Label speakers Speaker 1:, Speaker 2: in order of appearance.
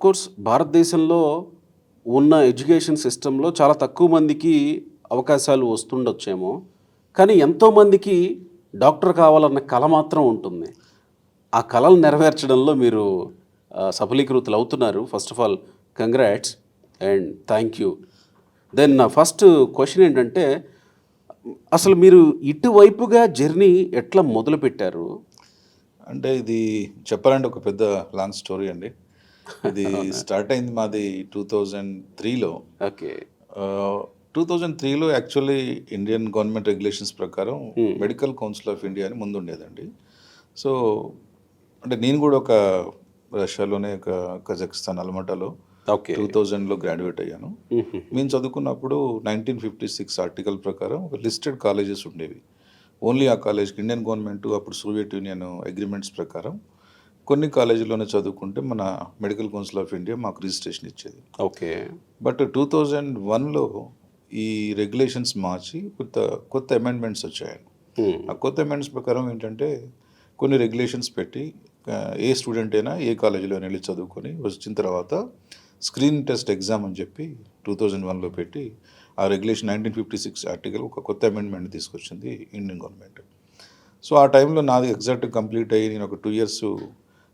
Speaker 1: Course భారతదేశంలో ఉన్న education సిస్టంలో చాలా తక్కువ మందికి అవకాశాలు వస్తుండొచ్చేమో. కానీ ఎంతోమందికి డాక్టర్ కావాలన్న కల మాత్రం ఉంటుంది. ఆ కలలు నెరవేర్చడంలో మీరు సఫలీకృతులవుతున్నారు. First of all congrats and thank you. Then నా ఫస్ట్ క్వెషన్ ఏంటంటే, అసలు మీరు ఇటువైపుగా జర్నీ ఎట్లా మొదలుపెట్టారు?
Speaker 2: అంటే ఇది చెప్పాలంటే ఒక పెద్ద లాంగ్ స్టోరీ అండి. ఇది
Speaker 1: అవునా?
Speaker 2: స్టార్ట్ అయింది మాది 2003లో.
Speaker 1: ఓకే.
Speaker 2: 2003లో యాక్చువల్లీ ఇండియన్ గవర్నమెంట్ రెగ్యులేషన్స్ ప్రకారం
Speaker 1: hmm.
Speaker 2: Medical council of India అని ముందుండేదండి. సో, అంటే నేను కూడా ఒక రష్యాలోనే ఒక కజకిస్తాన్ అల్మటాలో
Speaker 1: ఓకే.
Speaker 2: 2000లో గ్రాడ్యుయేట్ అయ్యాను.
Speaker 1: హుహుహు.
Speaker 2: మేము చదువుకున్నప్పుడు 1956 ఆర్టికల్ ప్రకారం ఒక లిస్టెడ్ కాలేజెస్ ఉండేవి. ఓన్లీ ఆ కాలేజ్‌కి ఇండియన్ గవర్నమెంట్ అప్పుడు సోవియట్ యూనియన్ అగ్రీమెంట్స్ ప్రకారం కొన్ని కాలేజీల్లోనే చదువుకుంటే మన మెడికల్ కౌన్సిల్ ఆఫ్ ఇండియా మాకు రిజిస్ట్రేషన్ ఇచ్చేది.
Speaker 1: ఓకే.
Speaker 2: బట్ 2001లో ఈ రెగ్యులేషన్స్ మార్చి కొత్త అమెండ్మెంట్స్ వచ్చాయండి.
Speaker 1: హ్మ్.
Speaker 2: ఆ కొత్త అమెండ్మెంట్స్ ప్రకారం ఏంటంటే కొన్ని రెగ్యులేషన్స్ పెట్టి ఏ స్టూడెంట్ అయినా ఏ కాలేజీలోనే వెళ్ళి చదువుకొని వచ్చిన తర్వాత స్క్రీనింగ్ టెస్ట్ ఎగ్జామ్ అని చెప్పి 2001లో పెట్టి ఆ రెగ్యులేషన్ 1956 ఆర్టికల్ ఒక కొత్త అమెండ్మెంట్ తీసుకొచ్చింది ఇండియన్ గవర్నమెంట్. సో ఆ టైంలో నాది ఎగ్జాక్ట్ కంప్లీట్ అయ్యి నేను ఒక 2 ఇయర్స్